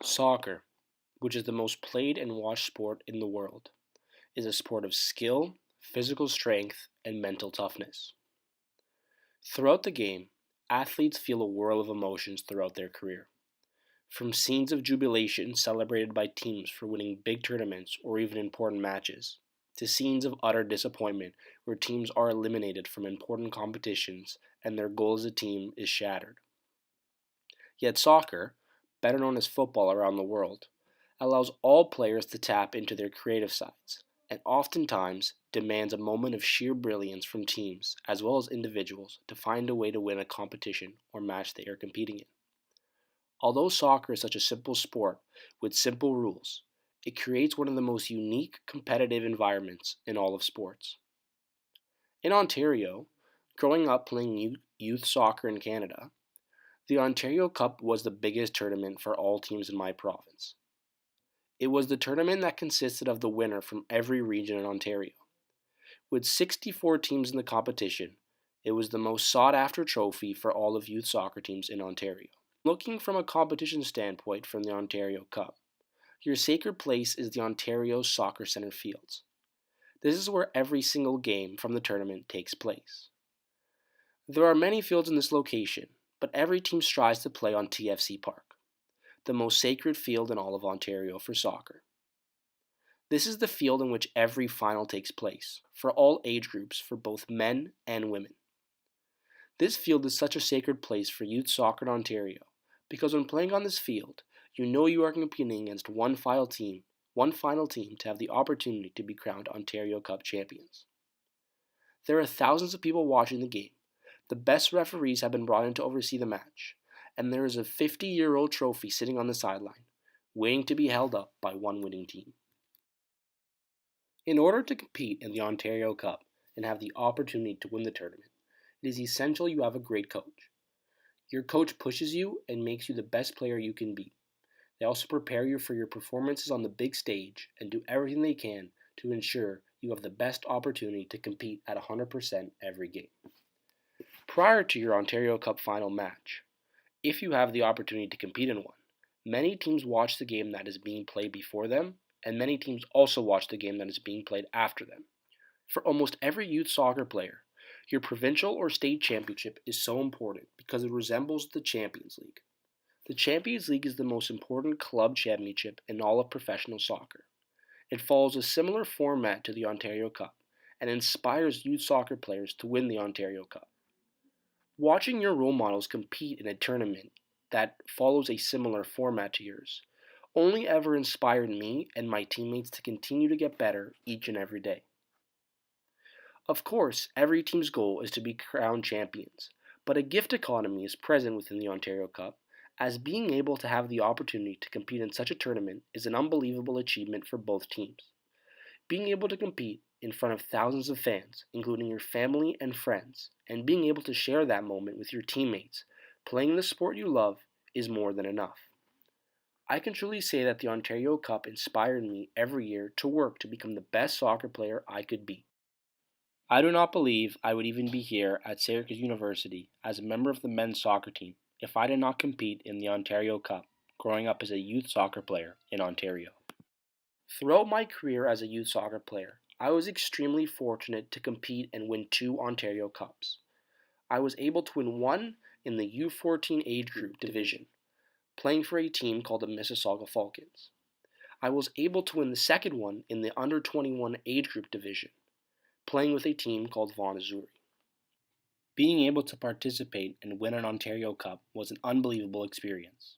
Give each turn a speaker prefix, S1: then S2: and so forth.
S1: Soccer, which is the most played and watched sport in the world, is a sport of skill, physical strength, and mental toughness. Throughout the game, athletes feel a whirl of emotions throughout their career. From scenes of jubilation celebrated by teams for winning big tournaments or even important matches, to scenes of utter disappointment where teams are eliminated from important competitions and their goal as a team is shattered. Yet soccer, better known as football around the world, allows all players to tap into their creative sides, and oftentimes demands a moment of sheer brilliance from teams as well as individuals to find a way to win a competition or match they are competing in. Although soccer is such a simple sport with simple rules, it creates one of the most unique competitive environments in all of sports. In Ontario, growing up playing youth soccer in Canada, the Ontario Cup was the biggest tournament for all teams in my province. It was the tournament that consisted of the winner from every region in Ontario. With 64 teams in the competition, it was the most sought after trophy for all of youth soccer teams in Ontario. Looking from a competition standpoint from the Ontario Cup, your sacred place is the Ontario Soccer Centre fields. This is where every single game from the tournament takes place. There are many fields in this location, but every team strives to play on TFC Park, the most sacred field in all of Ontario for soccer. This is the field in which every final takes place, for all age groups for both men and women. This field is such a sacred place for youth soccer in Ontario because when playing on this field, you know you are competing against one final team to have the opportunity to be crowned Ontario Cup champions. There are thousands of people watching the game. The best referees have been brought in to oversee the match, and there is a 50-year-old trophy sitting on the sideline, waiting to be held up by one winning team. In order to compete in the Ontario Cup and have the opportunity to win the tournament, it is essential you have a great coach. Your coach pushes you and makes you the best player you can be. They also prepare you for your performances on the big stage and do everything they can to ensure you have the best opportunity to compete at 100% every game. Prior to your Ontario Cup final match, if you have the opportunity to compete in one, many teams watch the game that is being played before them, and many teams also watch the game that is being played after them. For almost every youth soccer player, your provincial or state championship is so important because it resembles the Champions League. The Champions League is the most important club championship in all of professional soccer. It follows a similar format to the Ontario Cup and inspires youth soccer players to win the Ontario Cup. Watching your role models compete in a tournament that follows a similar format to yours only ever inspired me and my teammates to continue to get better each and every day. Of course, every team's goal is to be crowned champions, but a gift economy is present within the Ontario Cup, as being able to have the opportunity to compete in such a tournament is an unbelievable achievement for both teams. Being able to compete in front of thousands of fans, including your family and friends, and being able to share that moment with your teammates, playing the sport you love, is more than enough. I can truly say that the Ontario Cup inspired me every year to work to become the best soccer player I could be. I do not believe I would even be here at Syracuse University as a member of the men's soccer team if I did not compete in the Ontario Cup growing up as a youth soccer player in Ontario. Throughout my career as a youth soccer player, I was extremely fortunate to compete and win two Ontario Cups. I was able to win one in the U14 age group division, playing for a team called the Mississauga Falcons. I was able to win the second one in the under 21 age group division, playing with a team called Vaughan Azzurri. Being able to participate and win an Ontario Cup was an unbelievable experience.